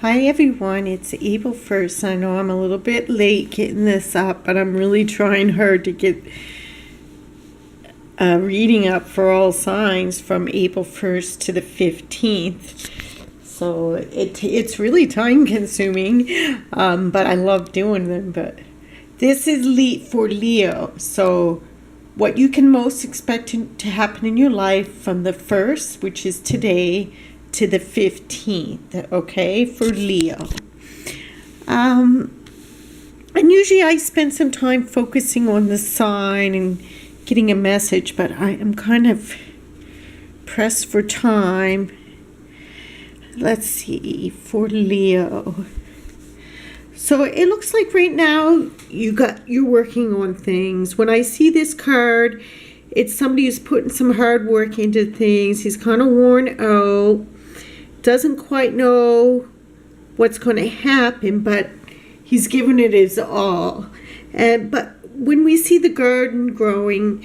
Hi everyone, it's April 1st. I know I'm a little bit late getting this up, but I'm really trying hard to get a reading up for all signs from April 1st to the 15th. So it's really time consuming, but I love doing them. But this is for Leo. So what you can most expect to happen in your life from the 1st, which is today, to the 15th, okay, for Leo. And usually I spend some time focusing on the sign and getting a message, but I am kind of pressed for time. Let's see, for Leo. So it looks like right now you're working on things. When I see this card, it's somebody who's putting some hard work into things. He's kind of worn out. Doesn't quite know what's going to happen, but he's given it his all. But when we see the garden growing,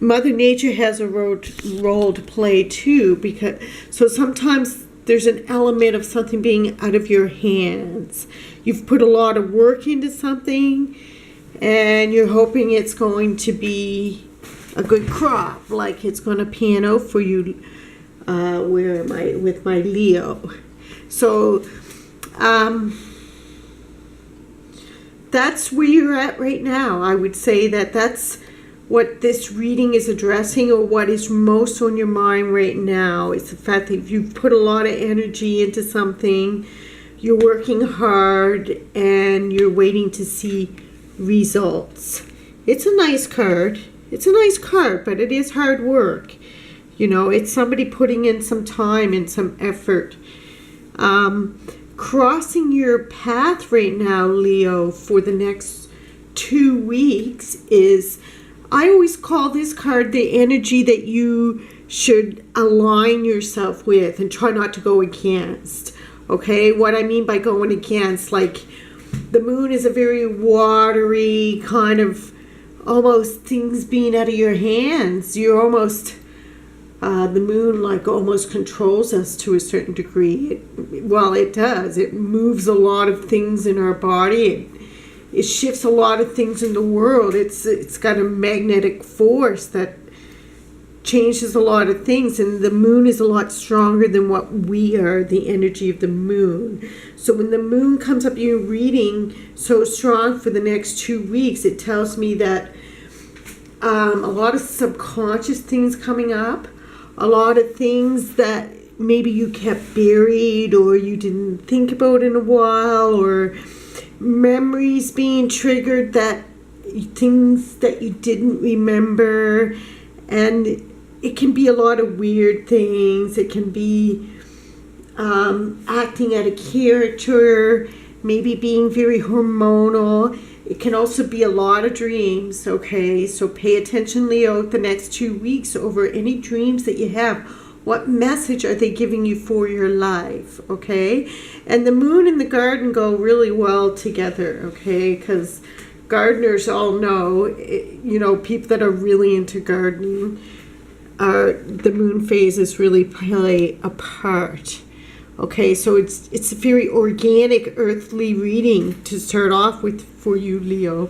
Mother Nature has a role to play too, so sometimes there's an element of something being out of your hands. You've put a lot of work into something, and you're hoping it's going to be a good crop, like it's going to pan out for you. With my Leo. So that's where you're at right now. I would say that's what this reading is addressing, or what is most on your mind right now. It's the fact that you've put a lot of energy into something, you're working hard, and you're waiting to see results. It's a nice card. But it is hard work. You know, it's somebody putting in some time and some effort. Crossing your path right now, Leo, for the next 2 weeks is, I always call this card the energy that you should align yourself with and try not to go against. Okay, what I mean by going against, like the moon is a very watery kind of, almost things being out of your hands. You're almost... the moon almost controls us to a certain degree. It does. It moves a lot of things in our body. It shifts a lot of things in the world. It's got a magnetic force that changes a lot of things, and the moon is a lot stronger than what we are, the energy of the moon. So when the moon comes up, you're reading so strong for the next 2 weeks, it tells me that a lot of subconscious things coming up, a lot of things that maybe you kept buried or you didn't think about in a while, or memories being triggered, that things that you didn't remember. And it can be a lot of weird things. It can be acting out of character, maybe being very hormonal. It can also be a lot of dreams, okay? So pay attention, Leo, the next 2 weeks over any dreams that you have. What message are they giving you for your life, okay? And the moon and the garden go really well together, okay? Because gardeners all know, people that are really into gardening, the moon phases really play a part. Okay, so it's a very organic, earthly reading to start off with for you, Leo.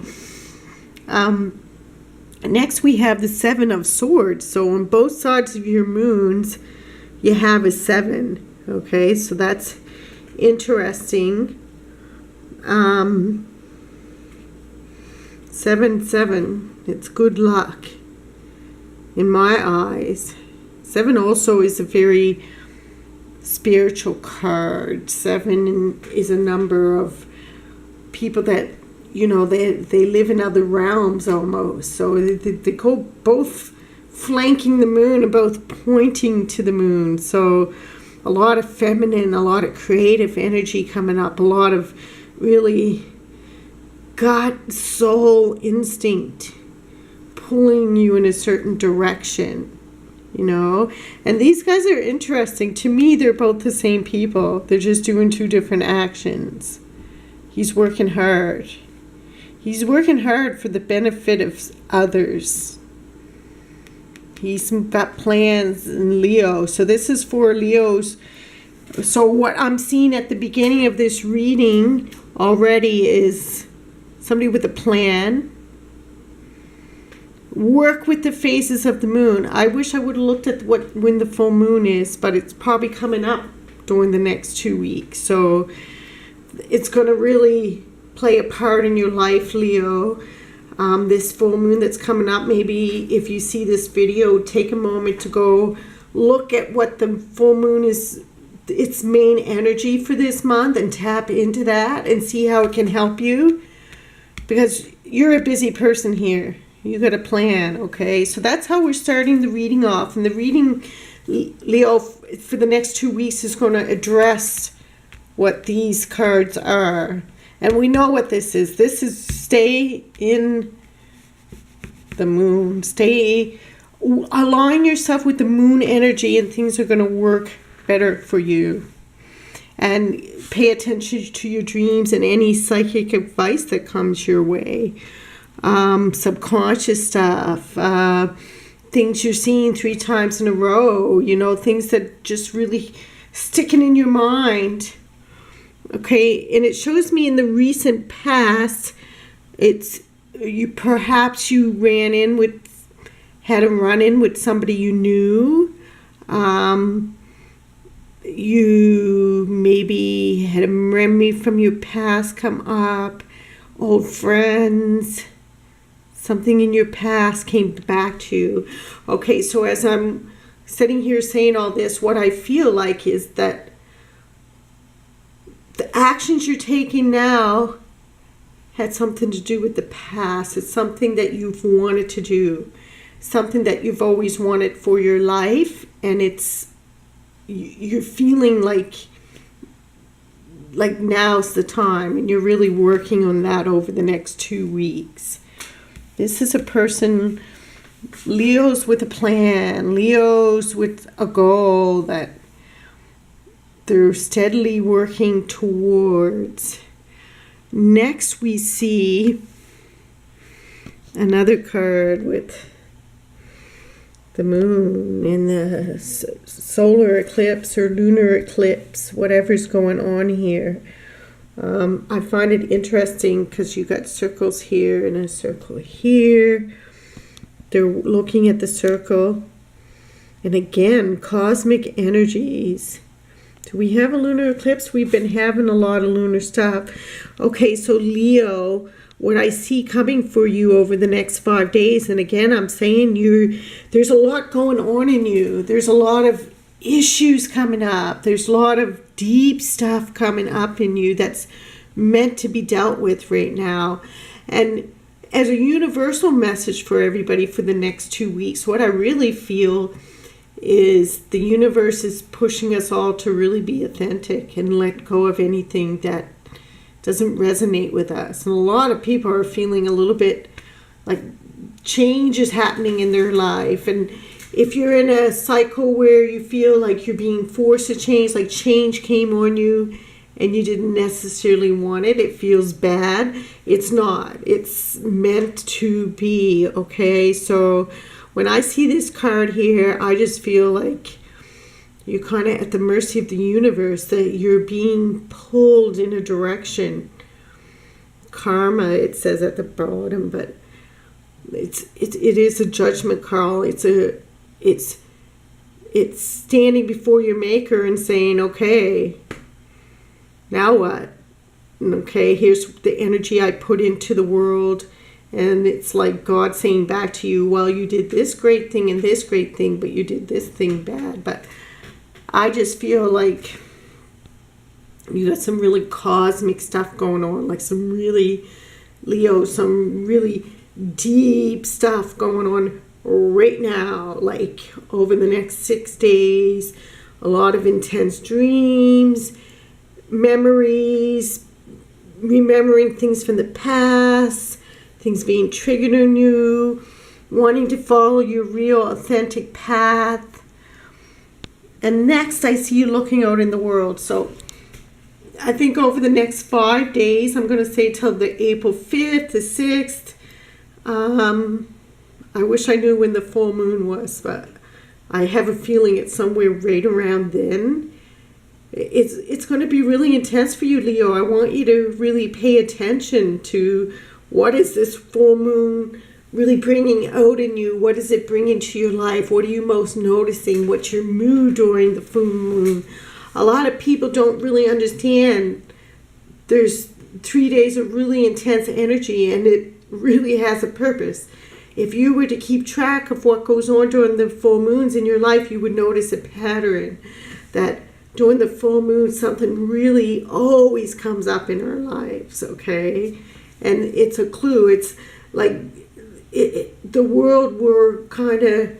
Next, we have the Seven of Swords. So on both sides of your moons, you have a 7. Okay, so that's interesting. 7, it's good luck in my eyes. 7 also is a very spiritual card. 7 is a number of people that, they live in other realms almost. So they go both flanking the moon and both pointing to the moon. So a lot of feminine, a lot of creative energy coming up, a lot of really gut, soul instinct pulling you in a certain direction. And these guys are interesting. To me, they're both the same people. They're just doing 2 different actions. He's working hard. He's working hard for the benefit of others. He's got plans in Leo. So this is for Leos So what I'm seeing at the beginning of this reading already is somebody with a plan. Work with the phases of the moon. I wish I would have looked at when the full moon is, but it's probably coming up during the next 2 weeks. So it's going to really play a part in your life, Leo. This full moon that's coming up, maybe if you see this video, take a moment to go look at what the full moon is, its main energy for this month, and tap into that and see how it can help you, because you're a busy person here. You got a plan, okay? So that's how we're starting the reading off. And the reading, Leo, for the next 2 weeks is going to address what these cards are. And we know what this is. This is stay in the moon. Align yourself with the moon energy, and things are going to work better for you. And pay attention to your dreams and any psychic advice that comes your way. Subconscious stuff, things you're seeing 3 times in a row, things that just really sticking in your mind. Okay, and it shows me in the recent past, perhaps you had a run-in with somebody you knew. You maybe had a memory from your past come up, old friends, something in your past came back to you. Okay, so as I'm sitting here saying all this, what I feel like is that the actions you're taking now had something to do with the past. It's something that you've wanted to do, something that you've always wanted for your life, and you're feeling like now's the time, and you're really working on that over the next 2 weeks. This is a person, Leo's with a plan, Leo's with a goal that they're steadily working towards. Next we see another card with the moon and the solar eclipse or lunar eclipse, whatever's going on here. I find it interesting because you got circles here and a circle here. They're looking at the circle. And again, cosmic energies. Do we have a lunar eclipse? We've been having a lot of lunar stuff. Okay, so Leo, what I see coming for you over the next 5 days, and again, I'm saying there's a lot going on in you. There's a lot of issues coming up. There's a lot of deep stuff coming up in you that's meant to be dealt with right now. And as a universal message for everybody for the next 2 weeks, what I really feel is the universe is pushing us all to really be authentic and let go of anything that doesn't resonate with us. And a lot of people are feeling a little bit like change is happening in their life. And if you're in a cycle where you feel like you're being forced to change, like change came on you and you didn't necessarily want it, it feels bad. It's not. It's meant to be, okay? So when I see this card here, I just feel like you're kind of at the mercy of the universe, that you're being pulled in a direction. Karma, it says at the bottom, but it is a judgment call. It's standing before your maker and saying, okay, now what? Okay, here's the energy I put into the world. And it's like God saying back to you, well, you did this great thing and this great thing, but you did this thing bad. But I just feel like you got some really cosmic stuff going on, like some really, Leo, some really deep stuff going on right now, like over the next 6 days. A lot of intense dreams, memories, remembering things from the past, things being triggered on you, wanting to follow your real authentic path. And next I see you looking out in the world. So I think over the next 5 days, I'm going to say till the April 5th, the 6th. I wish I knew when the full moon was, but I have a feeling it's somewhere right around then. it's going to be really intense for you, Leo. I want you to really pay attention to what is this full moon really bringing out in you. What is it bringing to your life? What are you most noticing? What's your mood during the full moon? A lot of people don't really understand there's 3 days of really intense energy, and it really has a purpose. If you were to keep track of what goes on during the full moons in your life, you would notice a pattern that during the full moon, something really always comes up in our lives, okay? And it's a clue. It's like the world, we're kind of,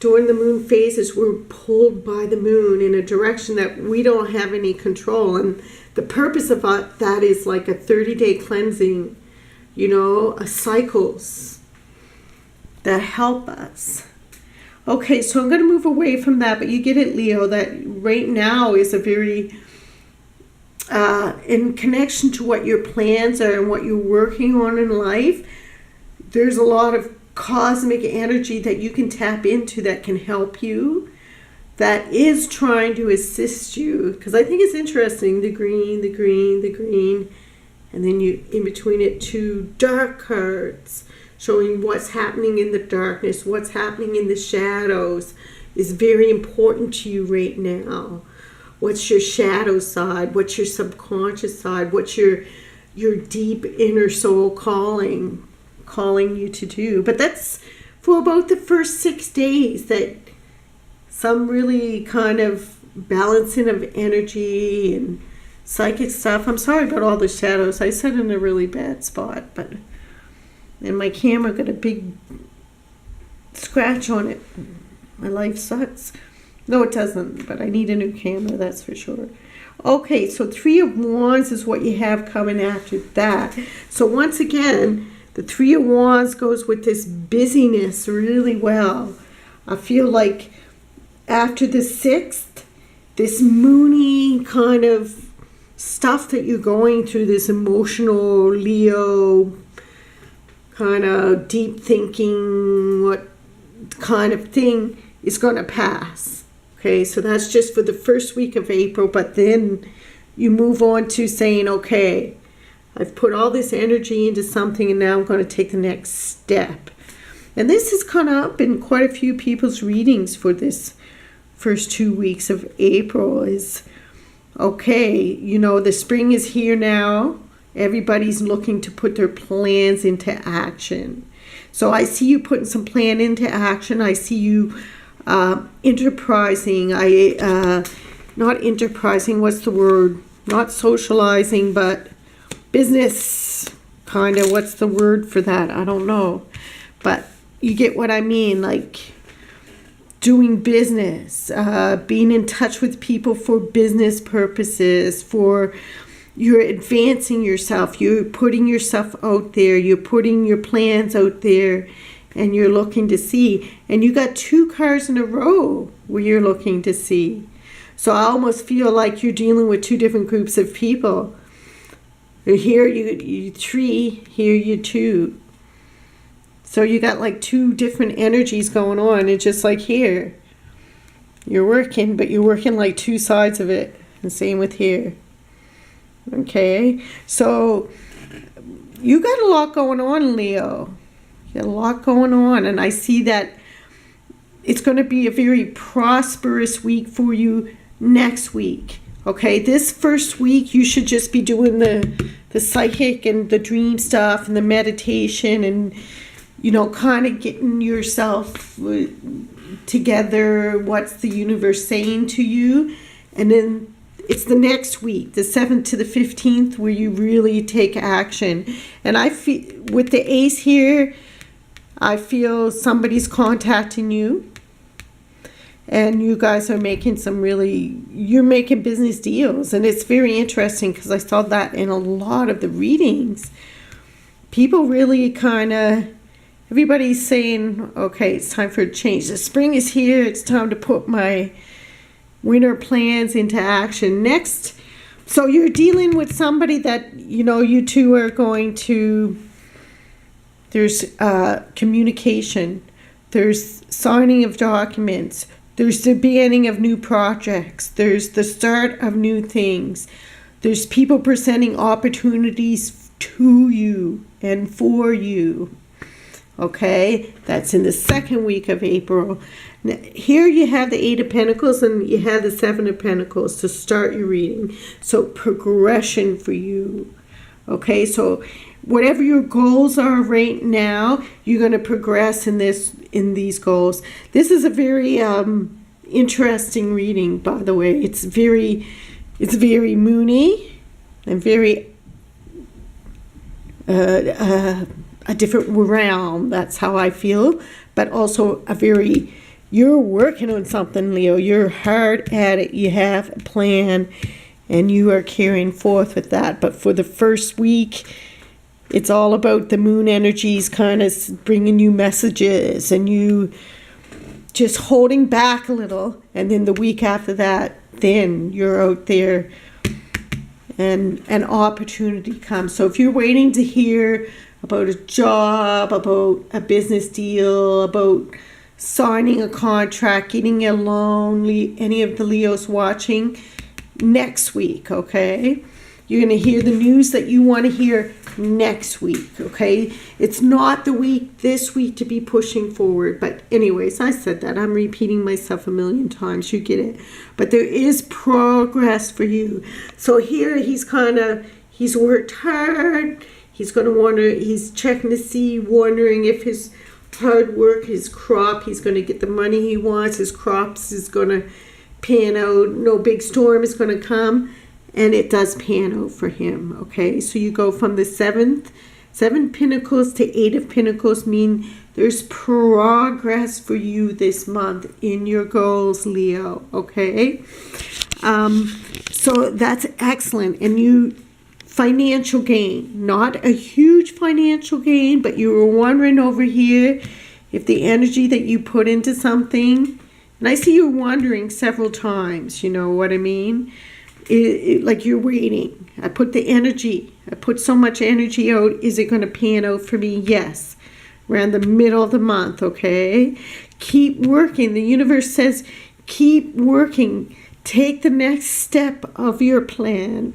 during the moon phases, we're pulled by the moon in a direction that we don't have any control. And the purpose of that is like a 30-day cleansing, a cycles that help us. Okay, so I'm going to move away from that, but you get it, Leo, that right now is a very, in connection to what your plans are and what you're working on in life, there's a lot of cosmic energy that you can tap into that can help you, that is trying to assist you. Because I think it's interesting, the green, and then you, in between it, 2 dark cards, showing what's happening in the darkness, what's happening in the shadows is very important to you right now. What's your shadow side? What's your subconscious side? What's your deep inner soul calling you to do? But that's for about the first 6 days, that some really kind of balancing of energy and psychic stuff. I'm sorry about all the shadows. I sat in a really bad spot, and my camera got a big scratch on it. My life sucks. No, it doesn't, but I need a new camera, that's for sure. Okay, so 3 of Wands is what you have coming after that. So once again, the 3 of Wands goes with this busyness really well. I feel like after the 6th, this moony kind of stuff that you're going through, this emotional Leo kind of deep thinking, what kind of thing is going to pass. Okay, so that's just for the first week of April, but then you move on to saying, okay, I've put all this energy into something and now I'm going to take the next step. And this has come up in quite a few people's readings for this first 2 weeks of April is, okay, the spring is here now. Everybody's looking to put their plans into action. So I see you putting some plan into action. I see you enterprising. Not enterprising, what's the word? Not socializing, but business, kind of. What's the word for that? I don't know. But you get what I mean, like doing business, being in touch with people for business purposes, you're advancing yourself, you're putting yourself out there, you're putting your plans out there, and you're looking to see. And you got 2 cards in a row where you're looking to see. So I almost feel like you're dealing with 2 different groups of people. Here you 3, here you 2. So you got like 2 different energies going on. It's just like here, you're working, but you're working like 2 sides of it. And same with here. Okay, so you got a lot going on, Leo. You got a lot going on, and I see that it's going to be a very prosperous week for you next week. Okay, this first week you should just be doing the psychic and the dream stuff and the meditation and, kind of getting yourself together, what's the universe saying to you, and then it's the next week, the 7th to the 15th, where you really take action. And I feel, with the ace here, I feel somebody's contacting you. And you guys are making you're making business deals. And it's very interesting because I saw that in a lot of the readings. People really everybody's saying, okay, it's time for a change. The spring is here. It's time to put my winter plans into action. Next, so you're dealing with somebody that, you 2 are going to, there's communication, there's signing of documents, There's the beginning of new projects. There's the start of new things. There's people presenting opportunities to you and for you. Okay, that's in the second week of April. Now, here you have the Eight of Pentacles and you have the Seven of Pentacles to start your reading. So progression for you. Okay, so whatever your goals are right now, you're going to progress in these goals. This is a very interesting reading, by the way. It's very moony and very a different realm. That's how I feel. But also you're working on something, Leo. You're hard at it. You have a plan and you are carrying forth with that. But for the first week, it's all about the moon energies kind of bringing you messages and you just holding back a little. And then the week after that, then you're out there and an opportunity comes. So if you're waiting to hear about a job, about a business deal, about signing a contract, getting a loan, any of the Leos watching, next week, okay? You're going to hear the news that you want to hear next week, okay? It's not the week, this week, to be pushing forward. But anyways, I said that. I'm repeating myself a million times. You get it. But there is progress for you. So here he's worked hard. He's going to wonder, he's checking to see, wondering if his hard work, his crop, he's going to get the money he wants. His crops is going to pan out. No big storm is going to come. And it does pan out for him, okay? So you go from the seven Pentacles to Eight of Pentacles, mean there's progress for you this month in your goals, Leo, okay? So that's excellent. And financial gain, not a huge financial gain, but you were wondering over here if the energy that you put into something, and I see you wondering several times, you know what I mean? Like you're waiting. I put so much energy out. Is it going to pan out for me? Yes. Around the middle of the month, okay? Keep working. The universe says keep working. Take the next step of your plan,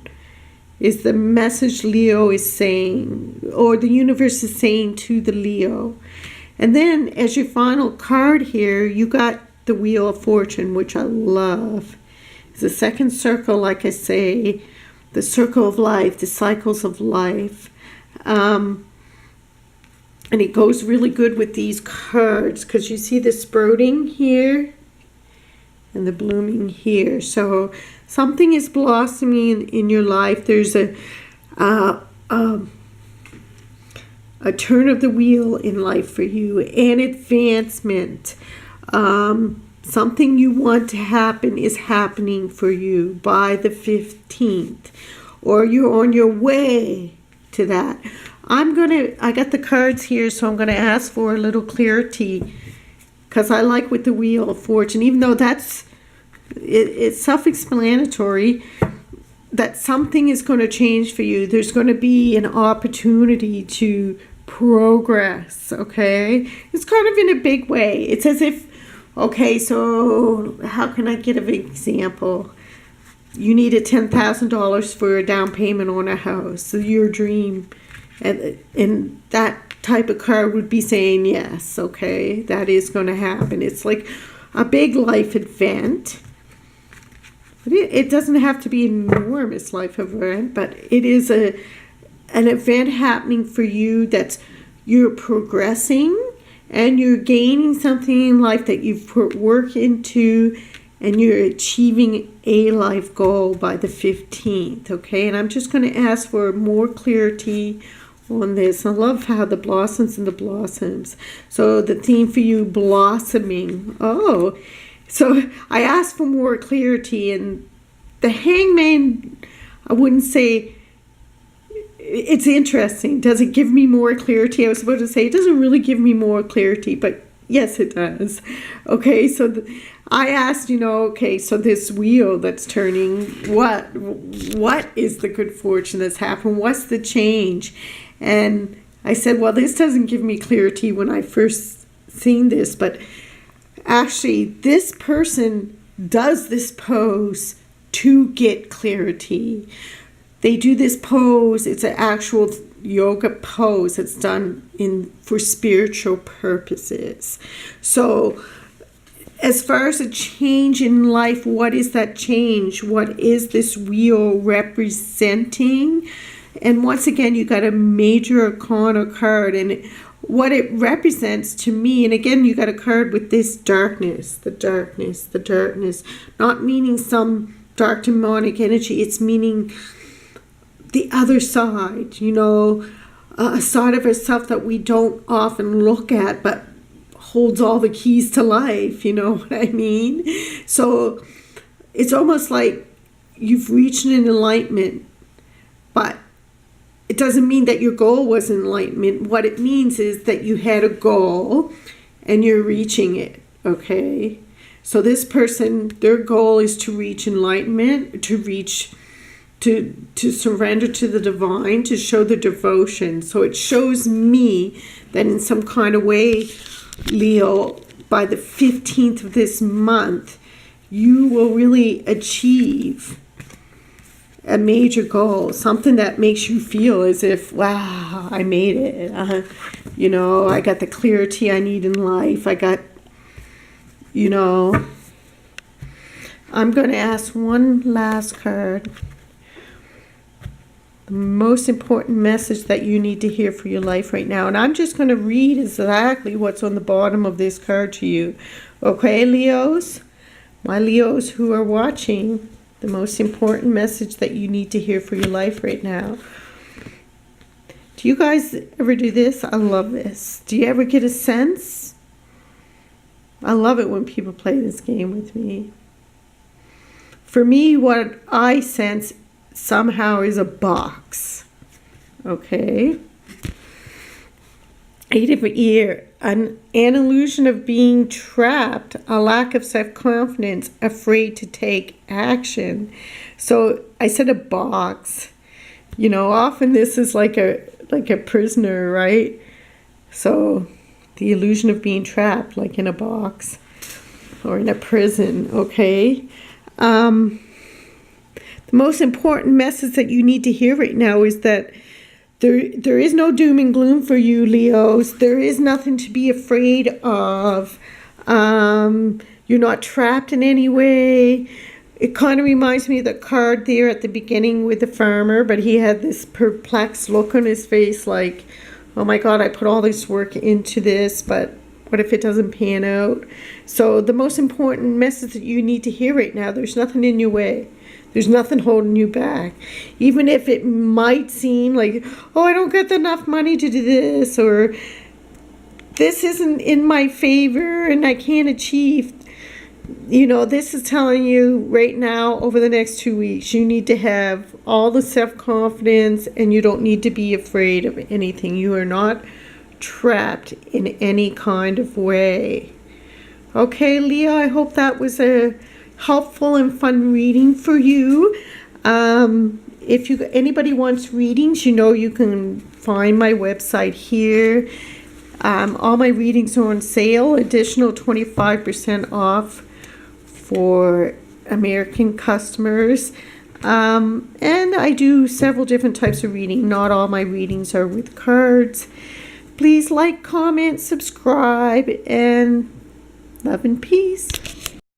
is the message Leo is saying, or the universe is saying to the Leo. And then as your final card here, you got the Wheel of Fortune, which I love. The second circle, like I say, the circle of life, the cycles of life. And it goes really good with these cards because you see the sprouting here and the blooming here. So something is blossoming in your life. There's a turn of the wheel in life for you, an advancement. Something you want to happen is happening for you by the 15th, or you're on your way to that. I got the cards here, so I'm going to ask for a little clarity because I like with the Wheel of Fortune, even though it's self-explanatory, that something is going to change for you. There's going to be an opportunity to progress, okay? It's kind of in a big way. It's as if, okay, so how can I give an example? You needed $10,000 for a down payment on a house, so your dream. And that type of card would be saying, yes, okay, that is going to happen. It's like a big life event. But it doesn't have to be an enormous life event, but it is an event happening for you that's you're progressing. And you're gaining something in life that you've put work into, and you're achieving a life goal by the 15th, okay? And I'm just going to ask for more clarity on this. I love how the blossoms and the blossoms. So the theme for you, blossoming. Oh, so I asked for more clarity, and the Hangman, I wouldn't say... It's interesting. Does it give me more clarity? I was about to say it doesn't really give me more clarity, but yes, it does. Okay, so I asked, okay, so this wheel that's turning, what is the good fortune that's happened? What's the change? And I said, well, this doesn't give me clarity when I first seen this, but actually, this person does this pose to get clarity. They do this pose. It's an actual yoga pose. It's done for spiritual purposes. So as far as a change in life, what is that change? What is this wheel representing? And once again, you got a major arcana card, and what it represents to me, and again, you got a card with this darkness, the darkness, not meaning some dark demonic energy. It's meaning the other side, a side of ourselves that we don't often look at, but holds all the keys to life, you know what I mean? So it's almost like you've reached an enlightenment, but it doesn't mean that your goal was enlightenment. What it means is that you had a goal and you're reaching it, okay? So this person, their goal is to reach enlightenment, to surrender to the divine, to show the devotion. So it shows me that in some kind of way, Leo, by the 15th of this month, you will really achieve a major goal, something that makes you feel as if, wow, I made it. I got the clarity I need in life. I got, I'm going to ask one last card. The most important message that you need to hear for your life right now. And I'm just going to read exactly what's on the bottom of this card to you. Okay, Leos? My Leos who are watching, the most important message that you need to hear for your life right now. Do you guys ever do this? I love this. Do you ever get a sense? I love it when people play this game with me. For me, what I sense somehow is a box. Okay? Eight of ear. An illusion of being trapped, a lack of self-confidence, afraid to take action. So I said a box. Often this is like a prisoner, right? So the illusion of being trapped, like in a box or in a prison, okay? The most important message that you need to hear right now is that there is no doom and gloom for you, Leos. There is nothing to be afraid of. You're not trapped in any way. It kind of reminds me of the card there at the beginning with the farmer, but he had this perplexed look on his face like, oh my God, I put all this work into this, but what if it doesn't pan out? So the most important message that you need to hear right now, there's nothing in your way. There's nothing holding you back. Even if it might seem like, oh, I don't get enough money to do this, or this isn't in my favor and I can't achieve. This is telling you right now, over the next 2 weeks, you need to have all the self-confidence and you don't need to be afraid of anything. You are not trapped in any kind of way. Okay, Leah, I hope that was a helpful and fun reading for you. If anybody wants readings, you can find my website here. All my readings are on sale, additional 25% off for American customers. And I do several different types of reading. Not all my readings are with cards. Please like, comment, subscribe, and love and peace.